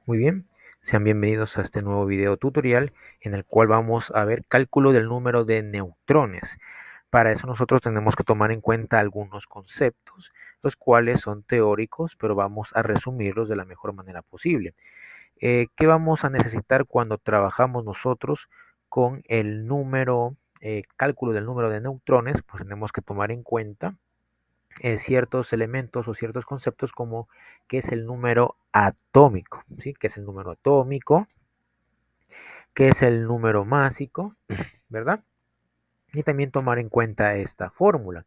Muy bien, sean bienvenidos a este nuevo video tutorial en el cual vamos a ver cálculo del número de neutrones. Para eso nosotros tenemos que tomar en cuenta algunos conceptos, los cuales son teóricos, pero vamos a resumirlos de la mejor manera posible. ¿Qué vamos a necesitar cuando trabajamos nosotros con el cálculo del número de neutrones? Pues tenemos que tomar en cuenta ciertos elementos o ciertos conceptos como qué es el número atómico, ¿sí? ¿Qué es el número atómico? ¿Qué es el número másico? ¿Verdad? Y también tomar en cuenta esta fórmula.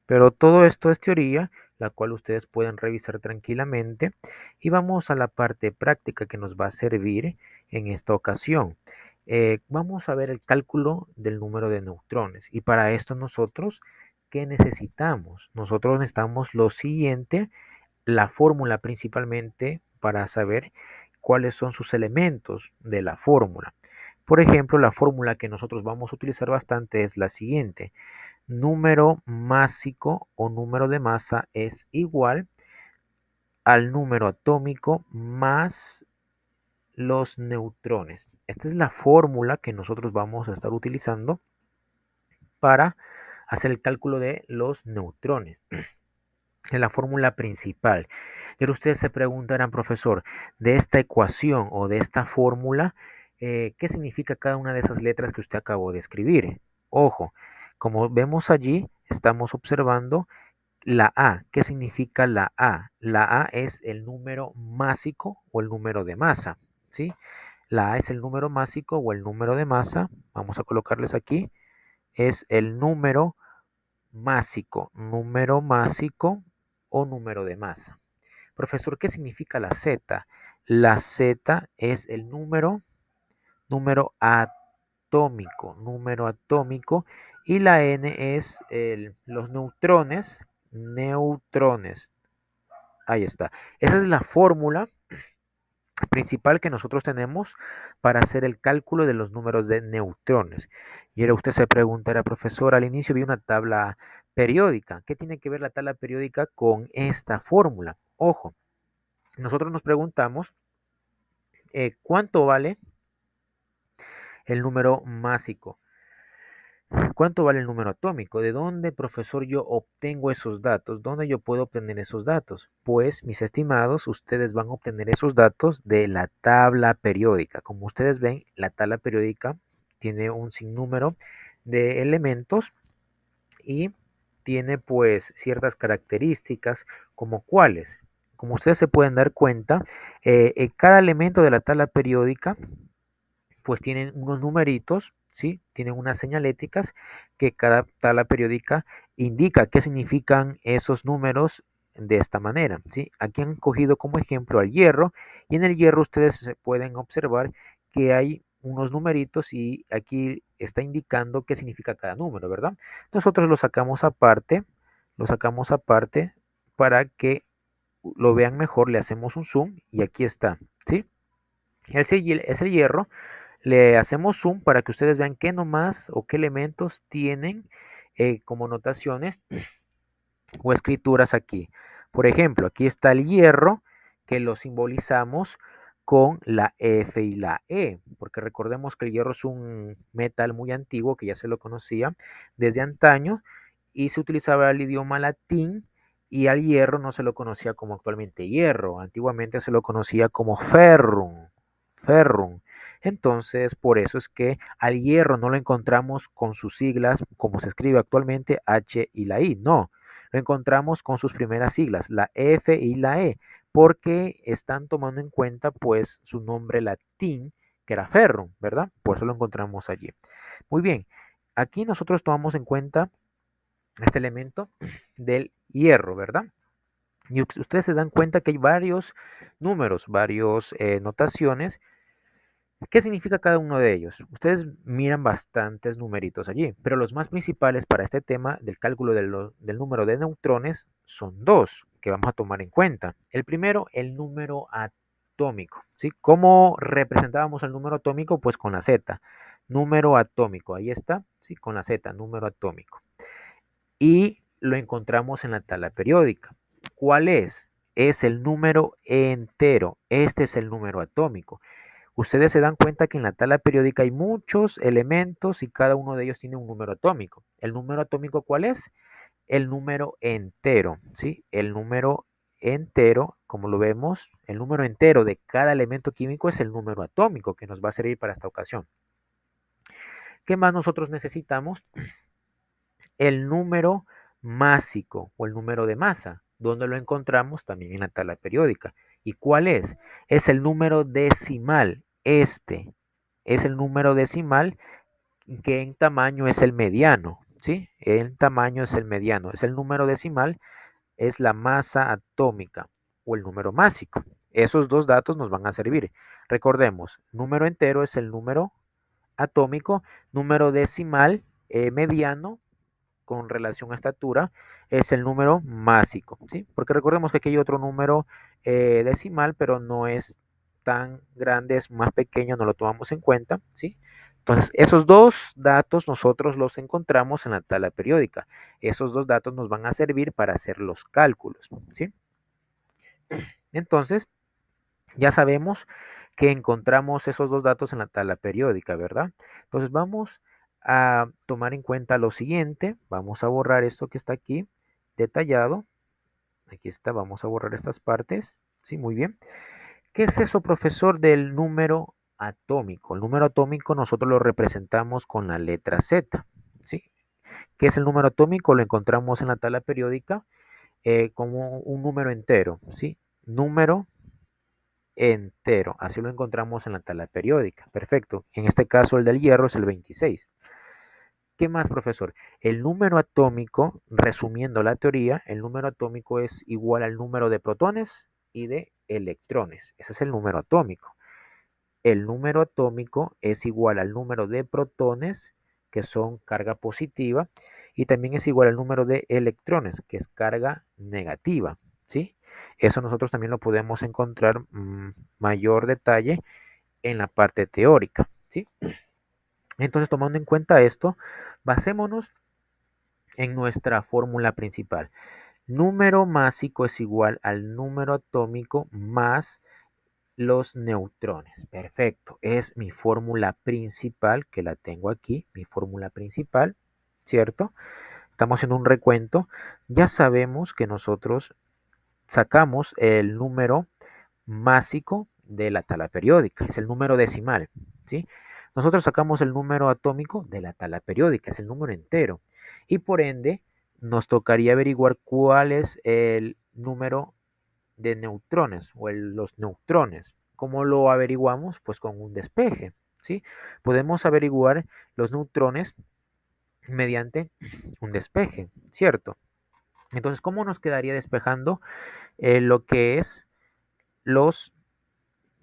Pero todo esto es teoría, la cual ustedes pueden revisar tranquilamente. Y vamos a la parte práctica que nos va a servir en esta ocasión. Vamos a ver el cálculo del número de neutrones. Y para esto nosotros, ¿qué necesitamos? Nosotros necesitamos lo siguiente, la fórmula principalmente para saber cuáles son sus elementos de la fórmula. Por ejemplo, la fórmula que nosotros vamos a utilizar bastante es la siguiente. Número másico o número de masa es igual al número atómico más los neutrones. Esta es la fórmula que nosotros vamos a estar utilizando para hacer el cálculo de los neutrones. En la fórmula principal. Pero ustedes se preguntarán, profesor, de esta ecuación o de esta fórmula, ¿qué significa cada una de esas letras que usted acabó de escribir? Ojo, como vemos allí, estamos observando la A. ¿Qué significa la A? La A es el número másico o el número de masa, ¿sí? La A es el número másico o el número de masa. Vamos a colocarles aquí. Es el número másico o número de masa. Profesor, ¿qué significa la Z? La Z es el número atómico, y la N es los neutrones. Ahí está. Esa es la fórmula principal que nosotros tenemos para hacer el cálculo de los números de neutrones. Y ahora usted se preguntará, profesor, al inicio vi una tabla periódica. ¿Qué tiene que ver la tabla periódica con esta fórmula? Ojo, nosotros nos preguntamos cuánto vale el número másico. ¿Cuánto vale el número atómico? ¿De dónde, profesor, yo obtengo esos datos? ¿Dónde yo puedo obtener esos datos? Pues, mis estimados, ustedes van a obtener esos datos de la tabla periódica. Como ustedes ven, la tabla periódica tiene un sinnúmero de elementos y tiene pues ciertas características como cuáles. Como ustedes se pueden dar cuenta, cada elemento de la tabla periódica pues tienen unos numeritos, ¿sí? Tienen unas señaléticas que cada tabla periódica indica qué significan esos números de esta manera, ¿sí? Aquí han cogido como ejemplo al hierro, y en el hierro ustedes pueden observar que hay unos numeritos y aquí está indicando qué significa cada número, ¿verdad? Nosotros lo sacamos aparte para que lo vean mejor, le hacemos un zoom y aquí está, ¿sí? Es el hierro. Le hacemos zoom para que ustedes vean qué nomás o qué elementos tienen como notaciones o escrituras aquí. Por ejemplo, aquí está el hierro que lo simbolizamos con la F y la E, porque recordemos que el hierro es un metal muy antiguo que ya se lo conocía desde antaño y se utilizaba el idioma latín, y al hierro no se lo conocía como actualmente hierro, antiguamente se lo conocía como ferrum. Entonces, por eso es que al hierro no lo encontramos con sus siglas como se escribe actualmente H y la I, no, lo encontramos con sus primeras siglas, la F y la E, porque están tomando en cuenta pues su nombre latín, que era ferrum, ¿verdad? Por eso lo encontramos allí. Muy bien, aquí nosotros tomamos en cuenta este elemento del hierro, ¿verdad? Y ustedes se dan cuenta que hay varios números, varias notaciones. ¿Qué significa cada uno de ellos? Ustedes miran bastantes numeritos allí, pero los más principales para este tema del cálculo del número de neutrones son dos que vamos a tomar en cuenta. El primero, el número atómico, ¿sí? ¿Cómo representábamos el número atómico? Pues con la Z, número atómico, ahí está, ¿sí? Con la Z, número atómico. Y lo encontramos en la tabla periódica. ¿Cuál es? es el número entero. Este es el número atómico. Ustedes se dan cuenta que en la tabla periódica hay muchos elementos y cada uno de ellos tiene un número atómico. ¿El número atómico cuál es? El número entero, ¿sí? El número entero, como lo vemos, el número entero de cada elemento químico es el número atómico que nos va a servir para esta ocasión. ¿Qué más nosotros necesitamos? El número másico o el número de masa, donde lo encontramos también en la tabla periódica. ¿Y cuál es? Es el número decimal. Este es el número decimal que en tamaño es el mediano, ¿sí? En tamaño es el mediano. Es el número decimal, es la masa atómica o el número másico. Esos dos datos nos van a servir. Recordemos, número entero es el número atómico, número decimal mediano con relación a estatura es el número másico, ¿sí? Porque recordemos que aquí hay otro número decimal, pero no es tan grande, es más pequeño, no lo tomamos en cuenta, ¿sí? Entonces, esos dos datos nosotros los encontramos en la tabla periódica. Esos dos datos nos van a servir para hacer los cálculos, ¿sí? Entonces, ya sabemos que encontramos esos dos datos en la tabla periódica, ¿verdad? Entonces vamos a tomar en cuenta lo siguiente. Vamos a borrar esto que está aquí detallado. Aquí está, vamos a borrar estas partes. Sí, muy bien. ¿Qué es eso, profesor, del número atómico? El número atómico nosotros lo representamos con la letra Z. ¿Sí? ¿Qué es el número atómico? Lo encontramos en la tabla periódica como un número entero. ¿Sí? Número entero. Así lo encontramos en la tabla periódica. Perfecto. En este caso el del hierro es el 26. ¿Qué más, profesor? El número atómico, resumiendo la teoría, el número atómico es igual al número de protones y de electrones. Ese es el número atómico. El número atómico es igual al número de protones, que son carga positiva, y también es igual al número de electrones, que es carga negativa. ¿Sí? Eso nosotros también lo podemos encontrar mayor detalle en la parte teórica. ¿Sí? Entonces, tomando en cuenta esto, basémonos en nuestra fórmula principal. Número másico es igual al número atómico más los neutrones. Perfecto. Es mi fórmula principal, que la tengo aquí, mi fórmula principal, ¿cierto? Estamos haciendo un recuento. Ya sabemos que nosotros sacamos el número másico de la tabla periódica, es el número decimal, ¿sí? Nosotros sacamos el número atómico de la tabla periódica, es el número entero, y por ende nos tocaría averiguar cuál es el número de neutrones o los neutrones. ¿Cómo lo averiguamos? Pues con un despeje, ¿sí? Podemos averiguar los neutrones mediante un despeje, ¿cierto? Entonces, ¿cómo nos quedaría despejando lo que es los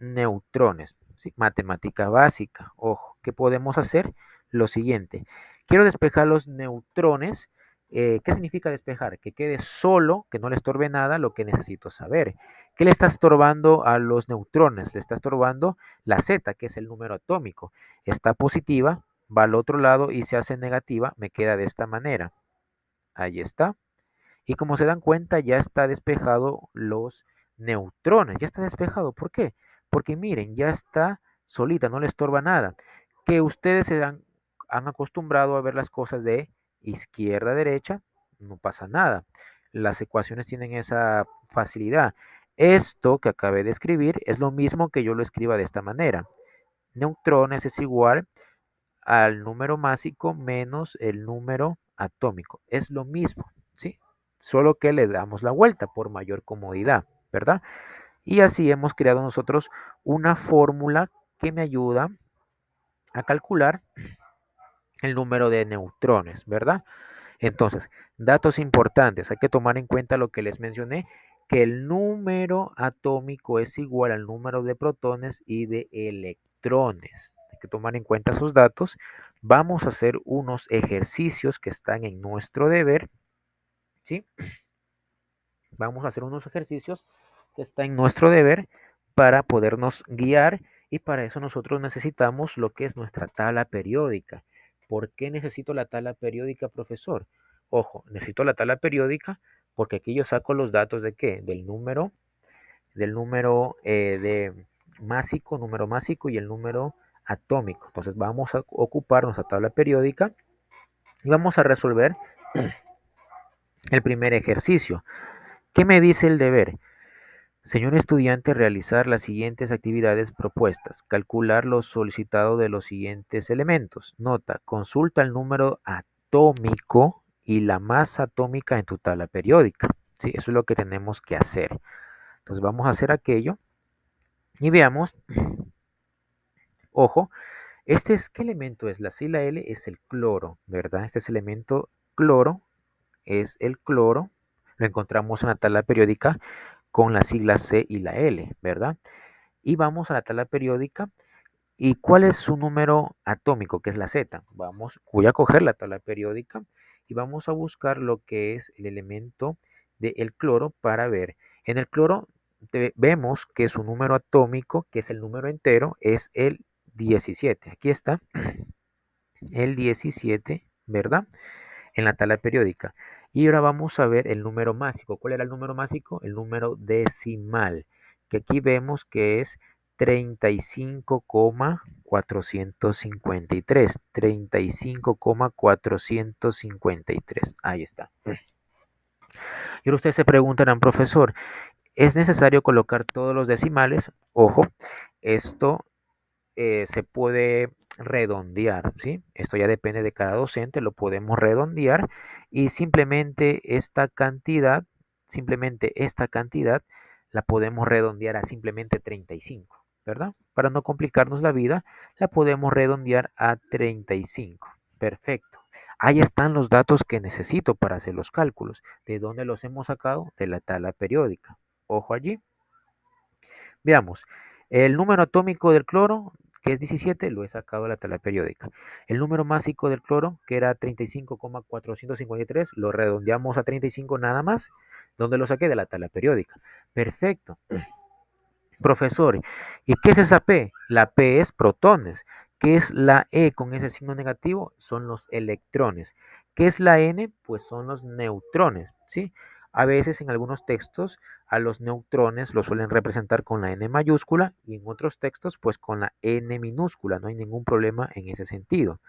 neutrones? ¿Sí? Matemática básica. Ojo, ¿qué podemos hacer? Lo siguiente. Quiero despejar los neutrones. ¿Qué significa despejar? Que quede solo, que no le estorbe nada, lo que necesito saber. ¿Qué le está estorbando a los neutrones? Le está estorbando la Z, que es el número atómico. Está positiva, va al otro lado y se hace negativa, me queda de esta manera. Ahí está. Y como se dan cuenta, ya está despejado los neutrones. Ya está despejado. ¿Por qué? Porque miren, ya está solita, no le estorba nada. Que ustedes han acostumbrado a ver las cosas de izquierda a derecha, no pasa nada. Las ecuaciones tienen esa facilidad. Esto que acabé de escribir es lo mismo que yo lo escriba de esta manera. Neutrones es igual al número másico menos el número atómico. Es lo mismo, ¿sí? Solo que le damos la vuelta por mayor comodidad, ¿verdad? Y así hemos creado nosotros una fórmula que me ayuda a calcular el número de neutrones, ¿verdad? Entonces, datos importantes, hay que tomar en cuenta lo que les mencioné, que el número atómico es igual al número de protones y de electrones. Hay que tomar en cuenta esos datos. Vamos a hacer unos ejercicios que están en nuestro deber, ¿sí? Vamos a hacer unos ejercicios que están en nuestro deber para podernos guiar y para eso nosotros necesitamos lo que es nuestra tabla periódica. ¿Por qué necesito la tabla periódica, profesor? Ojo, necesito la tabla periódica porque aquí yo saco los datos de qué? Del número del número de másico, número másico y el número atómico. Entonces vamos a ocupar nuestra tabla periódica y vamos a resolver el primer ejercicio. ¿Qué me dice el deber? Señor estudiante, realizar las siguientes actividades propuestas. Calcular lo solicitado de los siguientes elementos. Nota, consulta el número atómico y la masa atómica en tu tabla periódica. Sí, eso es lo que tenemos que hacer. Entonces vamos a hacer aquello y veamos, ojo, ¿qué elemento es? La sigla L es el cloro, ¿verdad? Este es el elemento cloro, es el cloro. Lo encontramos en la tabla periódica con la sigla C y la L, ¿verdad? Y vamos a la tabla periódica. ¿Y cuál es su número atómico? Que es la Z. Voy a coger la tabla periódica y vamos a buscar lo que es el elemento del cloro para ver. En el cloro vemos que su número atómico, que es el número entero, es el 17. Aquí está el 17, ¿verdad? En la tabla periódica. Y ahora vamos a ver el número másico. ¿Cuál era el número másico? El número decimal, que aquí vemos que es 35,453. 35,453. Ahí está. Y ahora ustedes se preguntarán, profesor, ¿es necesario colocar todos los decimales? Ojo, esto se puede redondear, ¿sí? Esto ya depende de cada docente, lo podemos redondear y simplemente esta cantidad la podemos redondear a simplemente 35, ¿verdad? Para no complicarnos la vida, la podemos redondear a 35. Perfecto. Ahí están los datos que necesito para hacer los cálculos. ¿De dónde los hemos sacado? De la tabla periódica. Ojo allí. Veamos, el número atómico del cloro, que es 17, lo he sacado de la tabla periódica. El número másico del cloro, que era 35,453, lo redondeamos a 35 nada más. ¿Dónde lo saqué? De la tabla periódica. Perfecto. Profesor, ¿y qué es esa P? La P es protones. ¿Qué es la E con ese signo negativo? Son los electrones. ¿Qué es la N? Pues son los neutrones, ¿sí? A veces en algunos textos a los neutrones los suelen representar con la N mayúscula y en otros textos pues con la N minúscula. No hay ningún problema en ese sentido.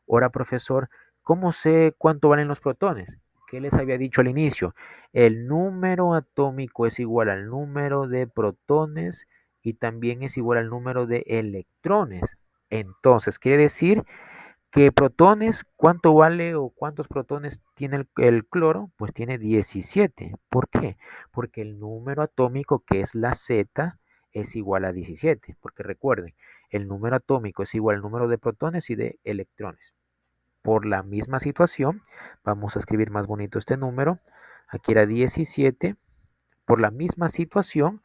Ahora, profesor, ¿cómo sé cuánto valen los protones? ¿Qué les había dicho al inicio? El número atómico es igual al número de protones y también es igual al número de electrones. Entonces, quiere decir que protones, ¿cuánto vale o cuántos protones tiene el cloro? Pues tiene 17. ¿Por qué? Porque el número atómico, que es la Z, es igual a 17. Porque recuerden, el número atómico es igual al número de protones y de electrones. Por la misma situación, vamos a escribir más bonito este número. Aquí era 17. Por la misma situación,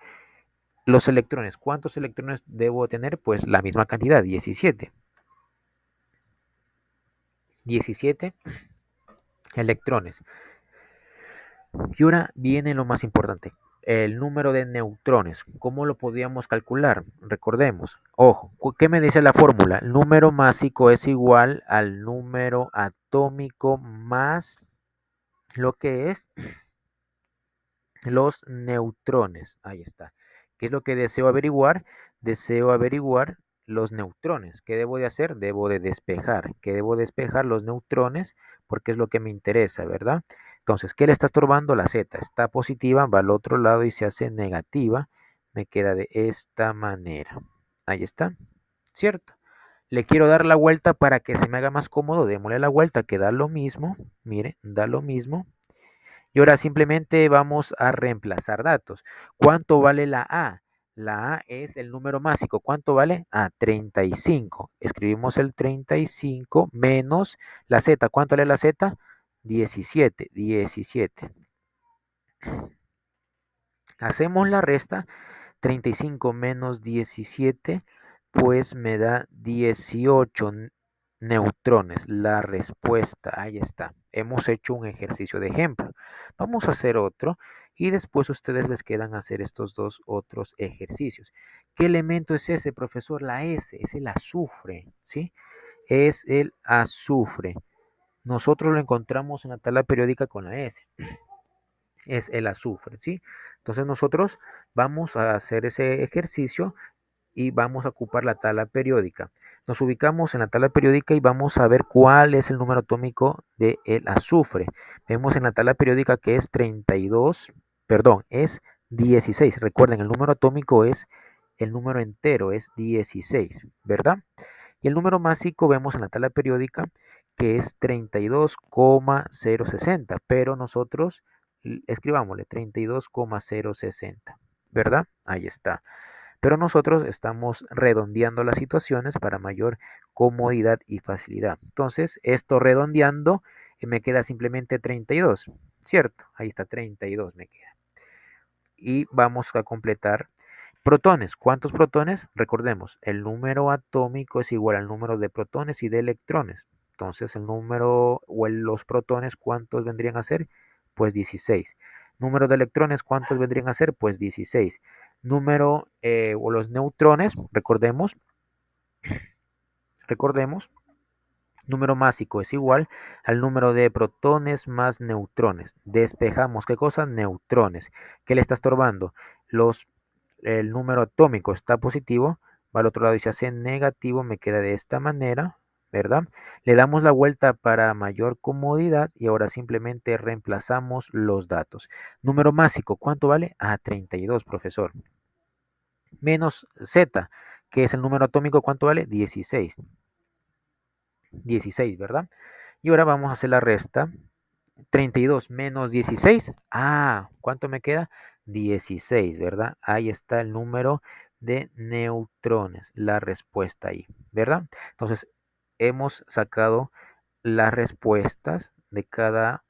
los electrones. ¿Cuántos electrones debo tener? Pues la misma cantidad, 17. 17 electrones. Y ahora viene lo más importante. El número de neutrones. ¿Cómo lo podríamos calcular? Recordemos. Ojo, ¿qué me dice la fórmula? El número másico es igual al número atómico más lo que es los neutrones. Ahí está. ¿Qué es lo que deseo averiguar? Deseo averiguar los neutrones. ¿Qué debo de hacer? Debo de despejar. ¿Qué debo despejar? Los neutrones, porque es lo que me interesa, ¿verdad? Entonces, ¿qué le está estorbando? La Z. Está positiva, va al otro lado y se hace negativa. Me queda de esta manera. Ahí está. ¿Cierto? Le quiero dar la vuelta para que se me haga más cómodo. Démosle la vuelta, que da lo mismo. Mire, da lo mismo. Y ahora simplemente vamos a reemplazar datos. ¿Cuánto vale la A? La A es el número másico. ¿Cuánto vale? 35. Escribimos el 35 menos la Z. ¿Cuánto vale la Z? 17. 17. Hacemos la resta. 35 menos 17, pues me da 18 neutrones. La respuesta, ahí está. Hemos hecho un ejercicio de ejemplo. Vamos a hacer otro y después ustedes les quedan hacer estos dos otros ejercicios. ¿Qué elemento es ese, profesor? La S, es el azufre, ¿sí? Es el azufre. Nosotros lo encontramos en la tabla periódica con la S. es el azufre, ¿sí? Entonces nosotros vamos a hacer ese ejercicio y vamos a ocupar la tabla periódica. Nos ubicamos en la tabla periódica y vamos a ver cuál es el número atómico del azufre. Vemos en la tabla periódica que es 32, perdón, es 16. Recuerden, el número atómico es el número entero, es 16, ¿verdad? Y el número másico vemos en la tabla periódica que es 32,060, pero nosotros escribámosle 32,060, ¿verdad? Ahí está. Pero nosotros estamos redondeando las situaciones para mayor comodidad y facilidad. Entonces, esto redondeando me queda simplemente 32, ¿cierto? Ahí está, 32 me queda. Y vamos a completar protones. ¿Cuántos protones? Recordemos, el número atómico es igual al número de protones y de electrones. Entonces, el número o los protones, ¿cuántos vendrían a ser? Pues 16. Número de electrones, ¿cuántos vendrían a ser? Pues 16. Número o los neutrones, recordemos, número másico es igual al número de protones más neutrones. Despejamos, ¿qué cosa? Neutrones. ¿Qué le está estorbando? El número atómico está positivo, va al otro lado y se hace negativo, me queda de esta manera, ¿verdad? Le damos la vuelta para mayor comodidad y ahora simplemente reemplazamos los datos. Número másico, ¿cuánto vale? Ah, 32, profesor. Menos Z, que es el número atómico, ¿cuánto vale? 16. 16, ¿verdad? Y ahora vamos a hacer la resta. 32 menos 16. Ah, ¿cuánto me queda? 16, ¿verdad? Ahí está el número de neutrones, la respuesta ahí, ¿verdad? Entonces, hemos sacado las respuestas de cada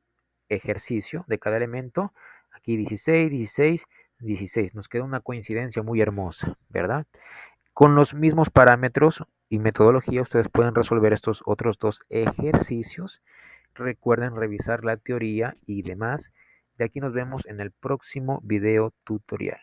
ejercicio, de cada elemento. Aquí 16, 16, 16. Nos queda una coincidencia muy hermosa, ¿verdad? Con los mismos parámetros y metodología, ustedes pueden resolver estos otros dos ejercicios. Recuerden revisar la teoría y demás. De aquí nos vemos en el próximo video tutorial.